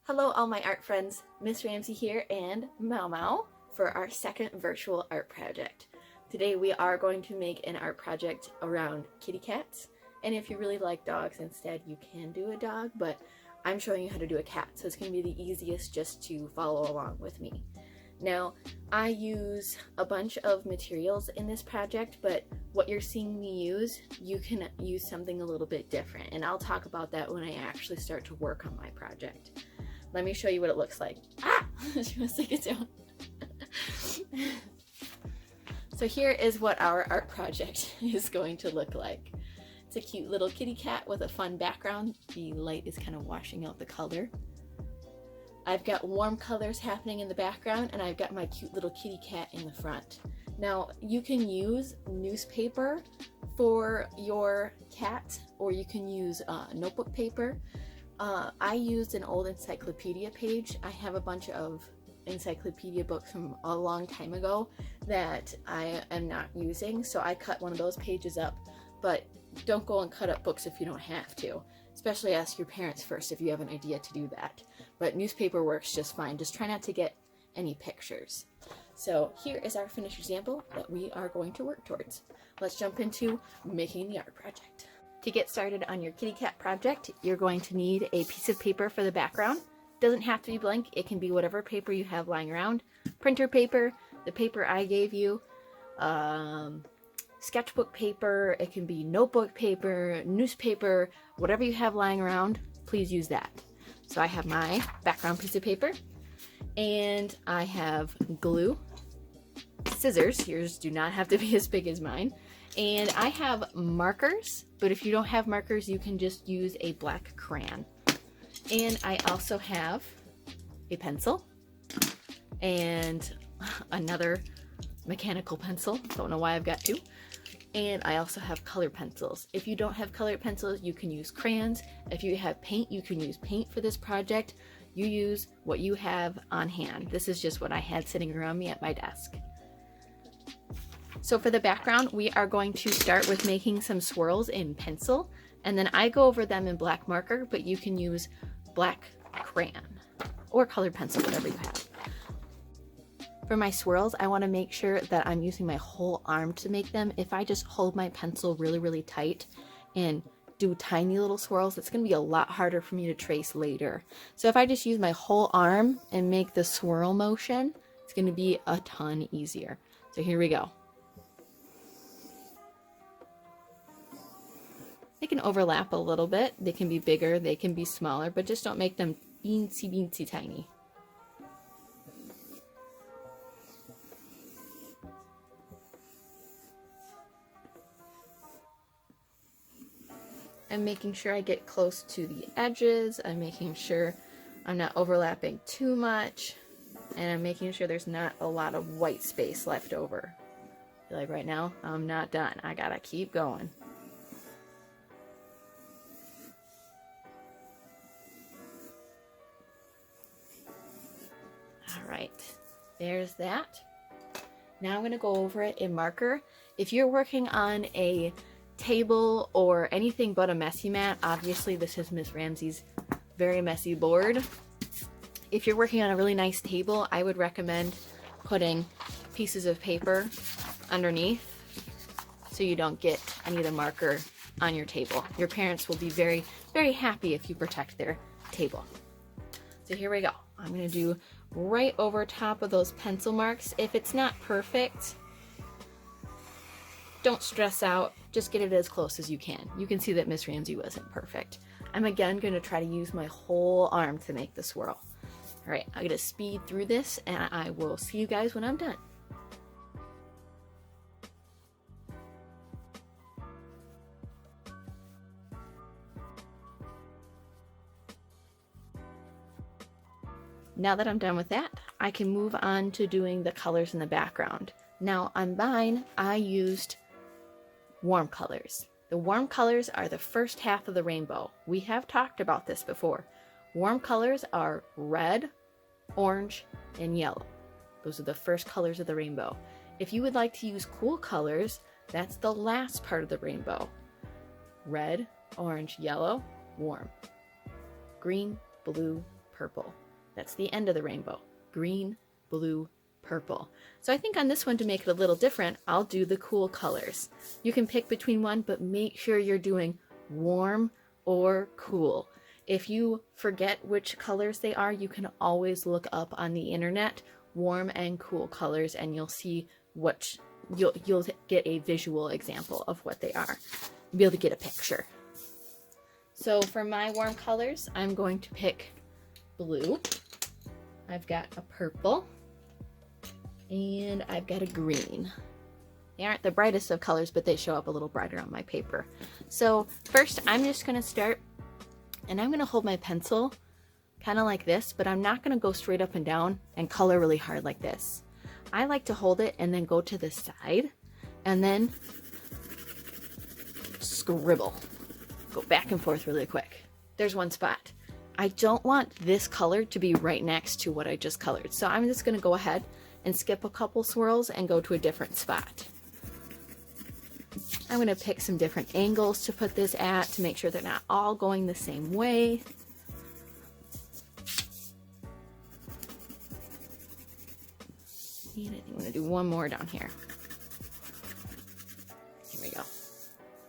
Hello all my art friends, Miss Ramsey here and Mau Mau for our second virtual art project. Today we are going to make an art project around kitty cats, and if you really like dogs instead you can do a dog, but I'm showing you how to do a cat, so it's going to be the easiest just to follow along with me. Now, I use a bunch of materials in this project, but what you're seeing me use, you can use something a little bit different, and I'll talk about that when I actually start to work on my project. Let me show you what it looks like. Ah! She wants to get down. So here is what our art project is going to look like. It's a cute little kitty cat with a fun background. The light is kind of washing out the color. I've got warm colors happening in the background, and I've got my cute little kitty cat in the front. Now, you can use newspaper for your cat, or you can use notebook paper. I used an old encyclopedia page. I have a bunch of encyclopedia books from a long time ago that I am not using, so I cut one of those pages up, but don't go and cut up books if you don't have to. Especially ask your parents first if you have an idea to do that. But newspaper works just fine. Just try not to get any pictures. So here is our finished example that we are going to work towards. Let's jump into making the art project. To get started on your kitty cat project, you're going to need a piece of paper for the background. Doesn't have to be blank, it can be whatever paper you have lying around. Printer paper, the paper I gave you, sketchbook paper, it can be notebook paper, newspaper, whatever you have lying around, please use that. So I have my background piece of paper, and I have glue, scissors, yours do not have to be as big as mine, and I have markers, but if you don't have markers you can just use a black crayon. And I also have a pencil and another mechanical pencil, don't know why I've got two. And I also have color pencils. If you don't have colored pencils, you can use crayons. If you have paint, you can use paint for this project. You use what you have on hand. This is just what I had sitting around me at my desk. So for the background, we are going to start with making some swirls in pencil, and then I go over them in black marker, but you can use black crayon or colored pencil, whatever you have. For my swirls, I want to make sure that I'm using my whole arm to make them. If I just hold my pencil really tight and do tiny little swirls, it's going to be a lot harder for me to trace later. So if I just use my whole arm and make the swirl motion, it's going to be a ton easier. So here we go. They can overlap a little bit. They can be bigger, they can be smaller, but just don't make them teensy tiny. I'm making sure I get close to the edges. I'm making sure I'm not overlapping too much. And I'm making sure there's not a lot of white space left over. I feel like right now, I'm not done. I gotta keep going. All right, there's that. Now I'm gonna go over it in marker. If you're working on a table or anything but a messy mat, obviously this is Miss Ramsey's very messy board. If you're working on a really nice table, I would recommend putting pieces of paper underneath so you don't get any of the marker on your table. Your parents will be very happy if you protect their table. So here we go. I'm going to do right over top of those pencil marks. If it's not perfect, don't stress out, just get it as close as you can. You can see that Miss Ramsey wasn't perfect. I'm again going to try to use my whole arm to make the swirl. All right, I'm going to speed through this and I will see you guys when I'm done. Now that I'm done with that, I can move on to doing the colors in the background. Now on mine, I used warm colors. The warm colors are the first half of the rainbow. We have talked about this before. Warm colors are red, orange, and yellow. Those are the first colors of the rainbow. If you would like to use cool colors, that's the last part of the rainbow. Red, orange, yellow, warm. Green, blue, purple. purple. That's the end of the rainbow. Green, blue, purple. So I think on this one, to make it a little different, I'll do the cool colors. You can pick between one, but make sure you're doing warm or cool. If you forget which colors they are, you can always look up on the internet warm and cool colors, and you'll see what you'll get a visual example of what they are. You'll be able to get a picture. So for my warm colors, I'm going to pick blue. I've got a purple, and I've got a green. They aren't the brightest of colors, but they show up a little brighter on my paper. So first, I'm just going to start, and I'm going to hold my pencil kind of like this, but I'm not going to go straight up and down and color really hard like this. I like to hold it and then go to the side and then scribble. Go back and forth really quick. There's one spot. I don't want this color to be right next to what I just colored. So I'm just going to go ahead and skip a couple swirls and go to a different spot. I'm going to pick some different angles to put this at to make sure they're not all going the same way. And I think I'm going to do one more down here. Here we go.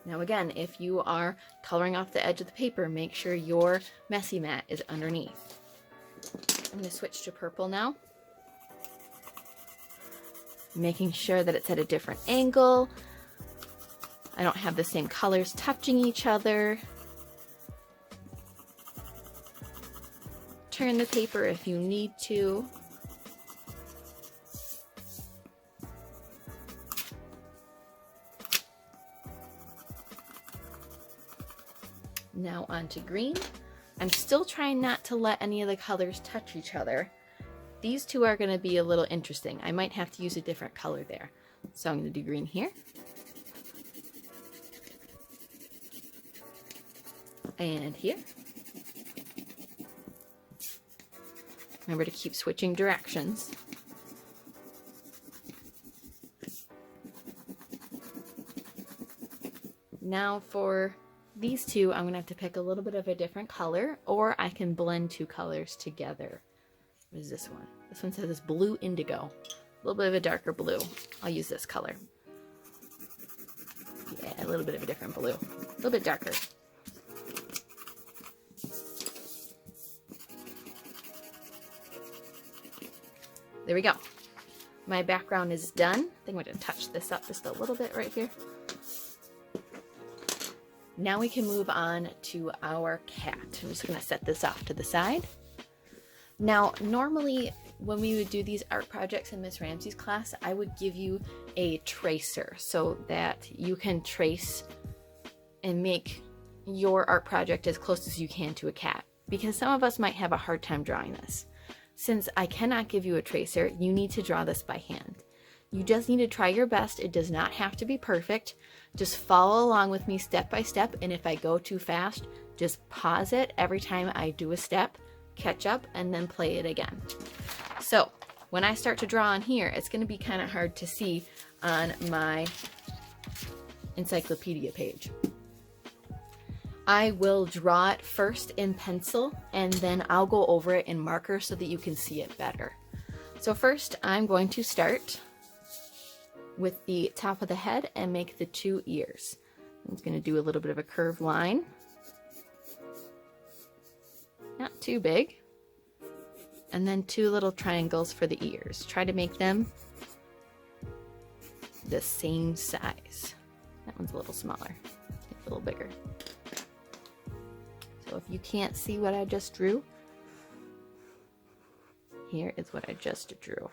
Now again, if you are coloring off the edge of the paper, make sure your messy mat is underneath. I'm going to switch to purple now. Making sure that it's at a different angle. I don't have the same colors touching each other. Turn the paper if you need to. Now onto green. I'm still trying not to let any of the colors touch each other. These two are going to be a little interesting. I might have to use a different color there. So I'm going to do green here. And here. Remember to keep switching directions. Now for these two, I'm going to have to pick a little bit of a different color, or I can blend two colors together. What is this one? This one says it's blue indigo. A little bit of a darker blue. I'll use this color. Yeah, a little bit of a different blue. A little bit darker. There we go. My background is done. I think I'm going to touch this up just a little bit right here. Now we can move on to our cat. I'm just going to set this off to the side. Now, normally when we would do these art projects in Miss Ramsey's class, I would give you a tracer so that you can trace and make your art project as close as you can to a cat, because some of us might have a hard time drawing this. Since I cannot give you a tracer, you need to draw this by hand. You just need to try your best. It does not have to be perfect. Just follow along with me step by step, and if I go too fast, just pause it every time I do a step, catch up, and then play it again. So when I start to draw on here, it's going to be kind of hard to see on my encyclopedia page. I will draw it first in pencil, and then I'll go over it in marker so that you can see it better. So first, I'm going to start with the top of the head and make the two ears. I'm just going to do a little bit of a curved line. Not too big. And then two little triangles for the ears. Try to make them the same size. That one's a little smaller. It's a little bigger. So if you can't see what I just drew, here is what I just drew.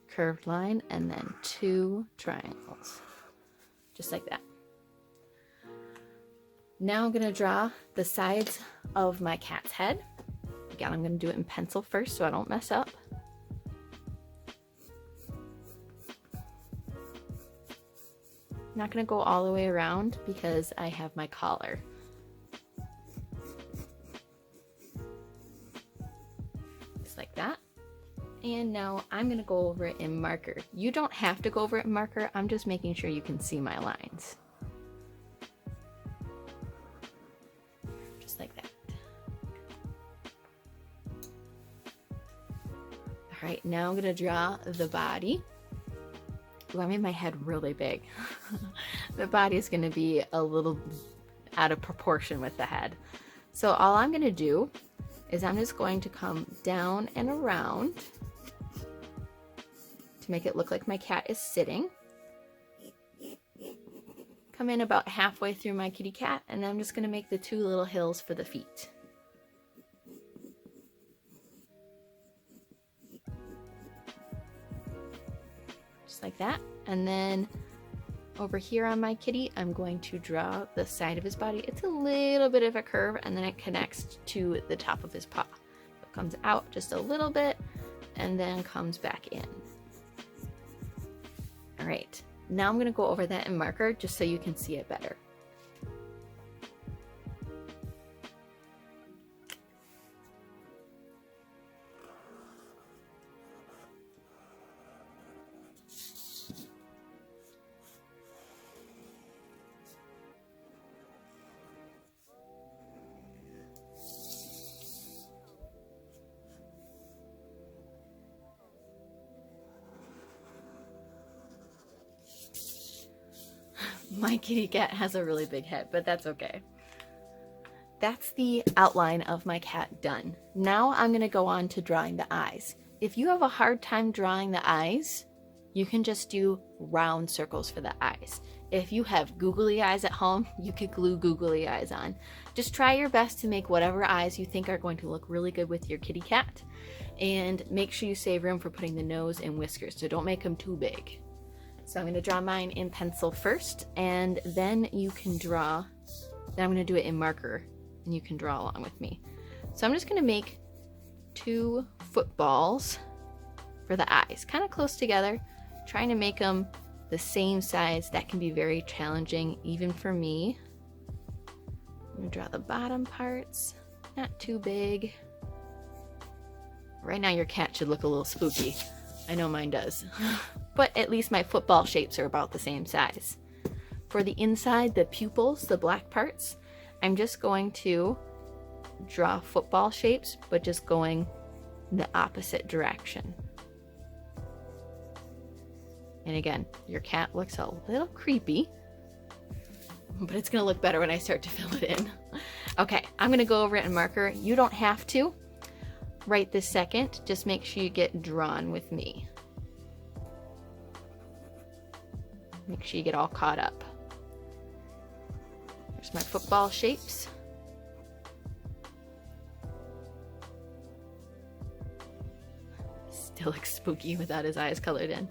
Curved line and then two triangles. Just like that. Now I'm going to draw the sides of my cat's head. Again, I'm going to do it in pencil first so I don't mess up. I'm not going to go all the way around because I have my collar. Just like that. And now I'm going to go over it in marker. You don't have to go over it in marker. I'm just making sure you can see my lines. Just like that. right, now I'm gonna draw the body. Ooh, I made my head really big. The body is gonna be a little out of proportion with the head. So all I'm gonna do is I'm just going to come down and around to make it look like my cat is sitting. Come in about halfway through my kitty cat, and I'm just gonna make the two little hills for the feet. Just like that. And then over here on my kitty, I'm going to draw the side of his body. It's a little bit of a curve, and then it connects to the top of his paw. It comes out just a little bit and then comes back in. All right, now I'm gonna go over that in marker just so you can see it better. My kitty cat has a really big head, but that's okay. That's the outline of my cat done. Now I'm gonna go on to drawing the eyes. If you have a hard time drawing the eyes, you can just do round circles for the eyes. If you have googly eyes at home, you could glue googly eyes on. Just try your best to make whatever eyes you think are going to look really good with your kitty cat, and make sure you save room for putting the nose and whiskers, so don't make them too big. So I'm going to draw mine in pencil first, and then you can draw, then I'm going to do it in marker, and you can draw along with me. So I'm just going to make two footballs for the eyes, kind of close together, trying to make them the same size. That can be very challenging, even for me. I'm going to draw the bottom parts, not too big. Right now your cat should look a little spooky. I know mine does. But at least my football shapes are about the same size. For the inside, the pupils, the black parts, I'm just going to draw football shapes, but just going the opposite direction. And again, your cat looks a little creepy, but it's gonna look better when I start to fill it in. Okay, I'm gonna go over it in marker. You don't have to right this second, just make sure you get drawn with me. Make sure you get all caught up. There's my football shapes. Still looks spooky without his eyes colored in.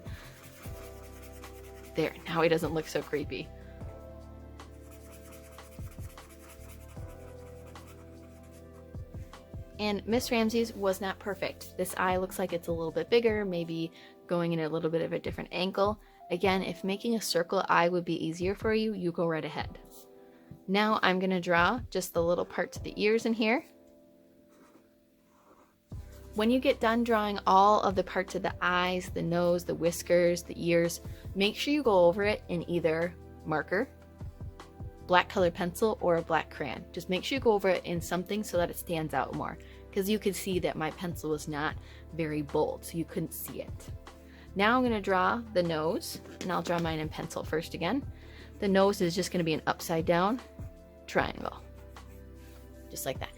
There, now he doesn't look so creepy. And Miss Ramsey's was not perfect. This eye looks like it's a little bit bigger, maybe going in a little bit of a different angle. Again, if making a circle eye would be easier for you, you go right ahead. Now I'm gonna draw just the little parts of the ears in here. When you get done drawing all of the parts of the eyes, the nose, the whiskers, the ears, make sure you go over it in either marker, black colored pencil, or a black crayon. Just make sure you go over it in something so that it stands out more, because you could see that my pencil was not very bold, so you couldn't see it. Now I'm going to draw the nose, and I'll draw mine in pencil first again. The nose is just going to be an upside down triangle, just like that.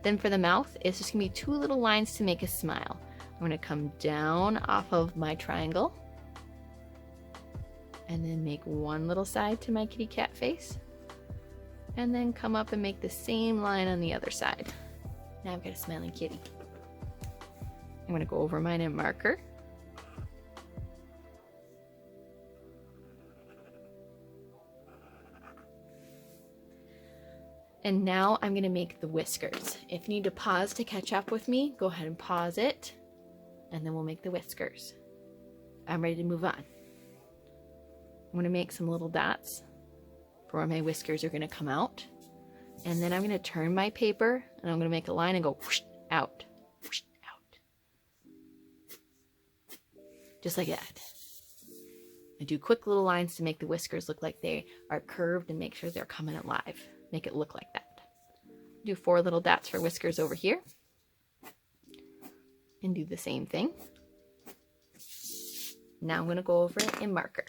Then for the mouth, it's just going to be two little lines to make a smile. I'm going to come down off of my triangle, and then make one little side to my kitty cat face, and then come up and make the same line on the other side. Now I've got a smiling kitty. I'm going to go over mine in marker. And now I'm going to make the whiskers. If you need to pause to catch up with me, go ahead and pause it, and then we'll make the whiskers. I'm ready to move on. I'm going to make some little dots for where my whiskers are going to come out. And then I'm going to turn my paper, and I'm going to make a line and go whoosh, out, whoosh, out. Just like that. I do quick little lines to make the whiskers look like they are curved and make sure they're coming alive. Make it look like that. Do 4 little dots for whiskers over here. and do the same thing. Now I'm going to go over it in marker.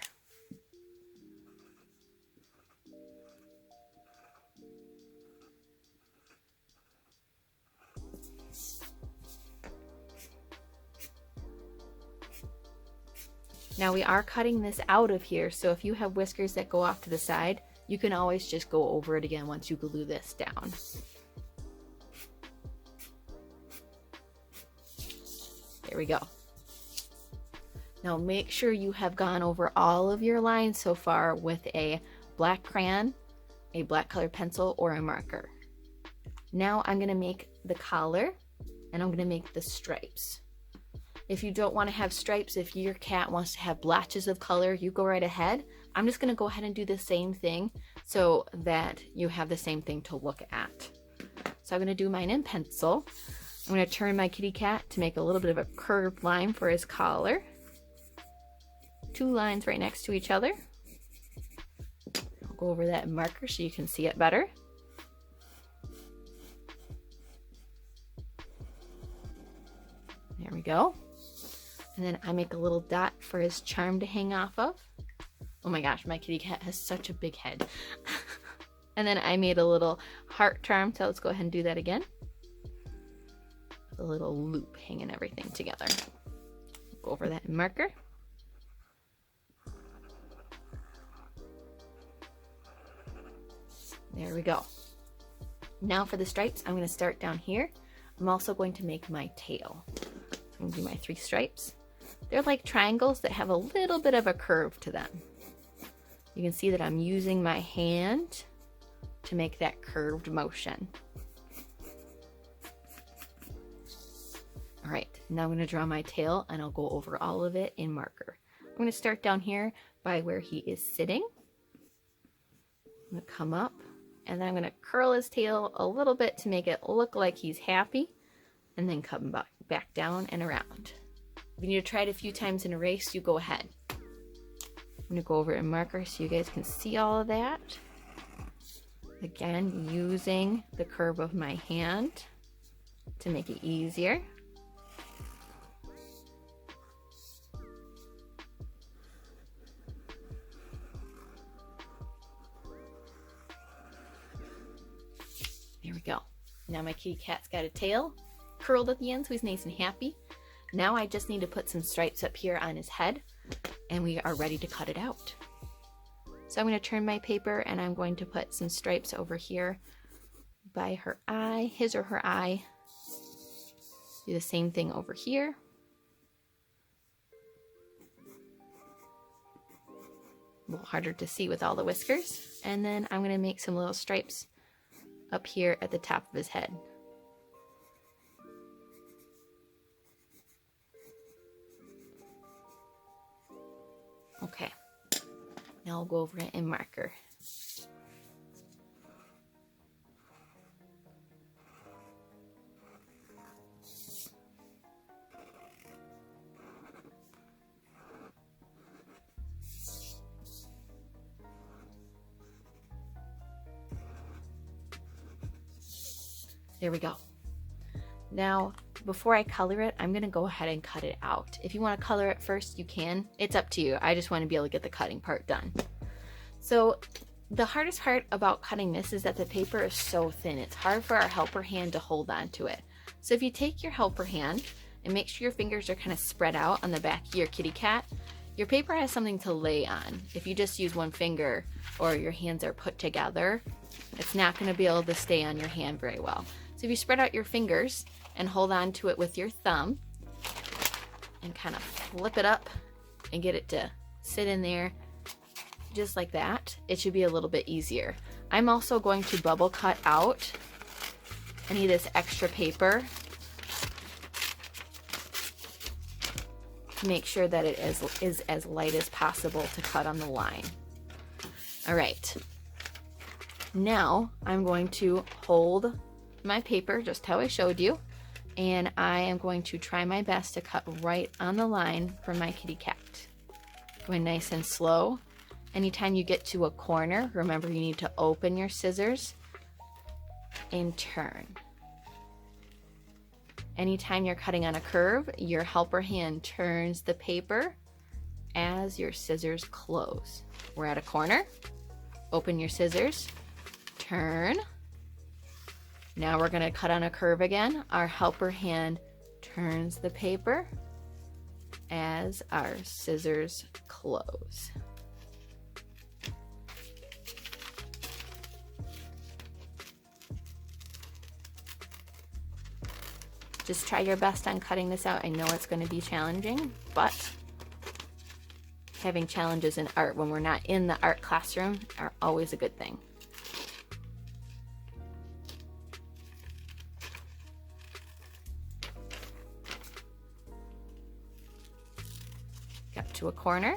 Now we are cutting this out of here, so if you have whiskers that go off to the side, you can always just go over it again once you glue this down. There we go. Now make sure you have gone over all of your lines so far with a black crayon, a black colored pencil, or a marker. Now I'm going to make the collar and I'm going to make the stripes. If you don't want to have stripes, if your cat wants to have blotches of color, you go right ahead. I'm just going to go ahead and do the same thing so that you have the same thing to look at. So I'm going to do mine in pencil. I'm going to turn my kitty cat to make a little bit of a curved line for his collar. 2 lines right next to each other. I'll go over that in marker so you can see it better. There we go. And then I make a little dot for his charm to hang off of. Oh my gosh, my kitty cat has such a big head. And then I made a little heart charm, so let's go ahead and do that again. A little loop hanging everything together. Go over that in marker. There we go. Now for the stripes, I'm going to start down here. I'm also going to make my tail. I'm going to do my 3 stripes. They're like triangles that have a little bit of a curve to them. You can see that I'm using my hand to make that curved motion. All right, now I'm going to draw my tail and I'll go over all of it in marker. I'm going to start down here by where he is sitting. I'm going to come up and then I'm going to curl his tail a little bit to make it look like he's happy, and then come back down and around. If you need to try it a few times in a race, you go ahead. I'm going to go over it in marker so you guys can see all of that. Again, using the curve of my hand to make it easier. There we go. Now my kitty cat's got a tail curled at the end, so he's nice and happy. Now I just need to put some stripes up here on his head, and we are ready to cut it out. So I'm going to turn my paper and I'm going to put some stripes over here by her eye, his or her eye. Do the same thing over here. A little harder to see with all the whiskers. And then I'm going to make some little stripes up here at the top of his head. Okay, now I'll go over it in marker. There we go. Now, before I color it, I'm going to go ahead and cut it out. If you want to color it first, you can. It's up to you. I just want to be able to get the cutting part done. So the hardest part about cutting this is that the paper is so thin. It's hard for our helper hand to hold on to it. So if you take your helper hand and make sure your fingers are kind of spread out on the back of your kitty cat, your paper has something to lay on. If you just use one finger or your hands are put together, it's not going to be able to stay on your hand very well. So if you spread out your fingers and hold on to it with your thumb and kind of flip it up and get it to sit in there just like that, it should be a little bit easier. I'm also going to bubble cut out any of this extra paper to make sure that it is as light as possible to cut on the line. All right, now I'm going to hold my paper just how I showed you, and I am going to try my best to cut right on the line for my kitty cat. Going nice and slow. Anytime you get to a corner, remember you need to open your scissors and turn. Anytime you're cutting on a curve, your helper hand turns the paper as your scissors close. We're at a corner. Open your scissors, turn. Now we're going to cut on a curve again. Our helper hand turns the paper as our scissors close. Just try your best on cutting this out. I know it's going to be challenging, but having challenges in art when we're not in the art classroom are always a good thing. Got to a corner,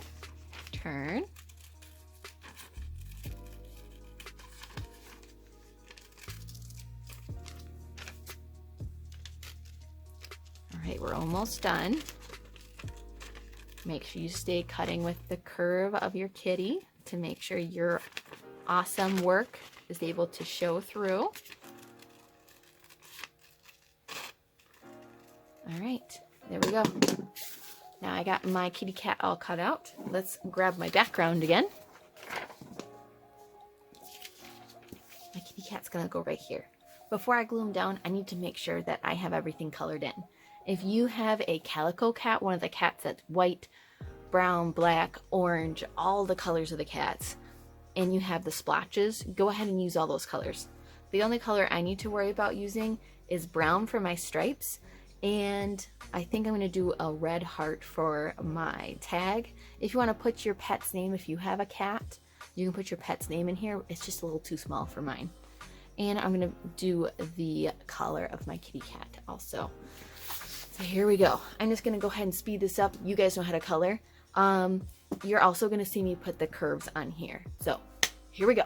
turn. All right, we're almost done. Make sure you stay cutting with the curve of your kitty to make sure your awesome work is able to show through. All right, there we go. Now I got my kitty cat all cut out. Let's grab my background again. My kitty cat's gonna go right here. Before I glue them down, I need to make sure that I have everything colored in. If you have a calico cat, one of the cats that's white, brown, black, orange, all the colors of the cats, and you have the splotches, go ahead and use all those colors. The only color I need to worry about using is brown for my stripes, and I think I'm going to do a red heart for my tag. If you want to put your pet's name, if you have a cat, you can put your pet's name in here. It's just a little too small for mine. And I'm going to do the collar of my kitty cat also. So here we go. I'm just going to go ahead and speed this up. You guys know how to color. You're also going to see me put the curves on here. So here we go.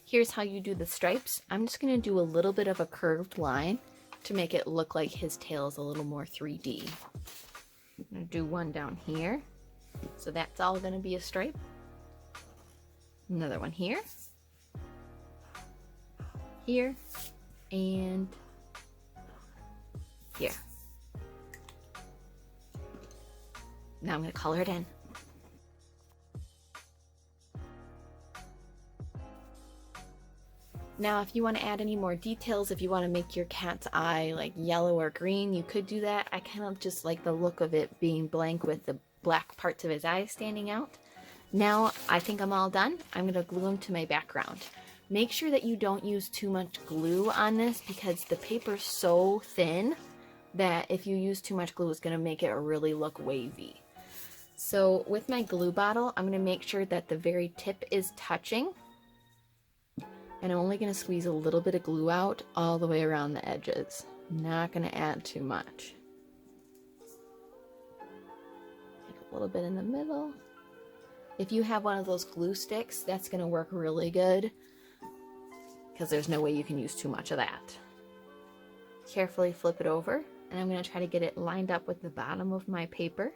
Here's how you do the stripes. I'm just going to do a little bit of a curved line to make it look like his tail is a little more 3D. I'm going to do one down here. So that's all going to be a stripe. Another one here. Here. And here. Now I'm going to color it in. Now, if you want to add any more details, if you want to make your cat's eye like yellow or green, you could do that. I kind of just like the look of it being blank with the black parts of his eyes standing out. Now, I think I'm all done. I'm going to glue him to my background. Make sure that you don't use too much glue on this because the paper's so thin that if you use too much glue, it's going to make it really look wavy. So with my glue bottle, I'm going to make sure that the very tip is touching. And I'm only going to squeeze a little bit of glue out all the way around the edges. Not going to add too much. Take a little bit in the middle. If you have one of those glue sticks, that's going to work really good because there's no way you can use too much of that. Carefully flip it over, and I'm going to try to get it lined up with the bottom of my paper.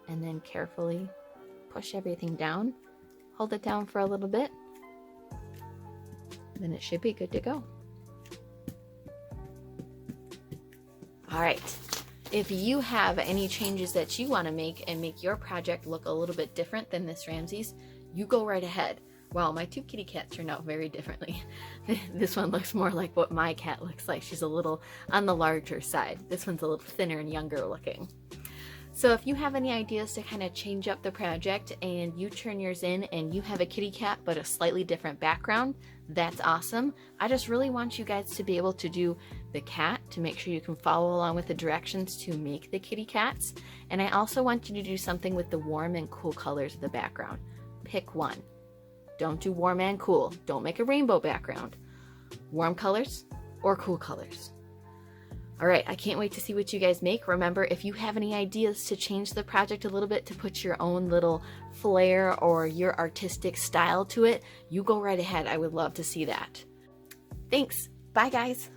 And then carefully push everything down. Hold it down for a little bit, then it should be good to go. All right, if you have any changes that you want to make and make your project look a little bit different than Miss Ramsey's, you go right ahead. Well, my two kitty cats turned out very differently. This one looks more like what my cat looks like. She's a little on the larger side. This one's a little thinner and younger looking. So if you have any ideas to kind of change up the project and you turn yours in and you have a kitty cat but a slightly different background, that's awesome. I just really want you guys to be able to do the cat to make sure you can follow along with the directions to make the kitty cats. And I also want you to do something with the warm and cool colors of the background. Pick one. Don't do warm and cool. Don't make a rainbow background. Warm colors or cool colors. All right, I can't wait to see what you guys make. Remember, if you have any ideas to change the project a little bit, to put your own little flair or your artistic style to it, you go right ahead. I would love to see that. Thanks. Bye, guys.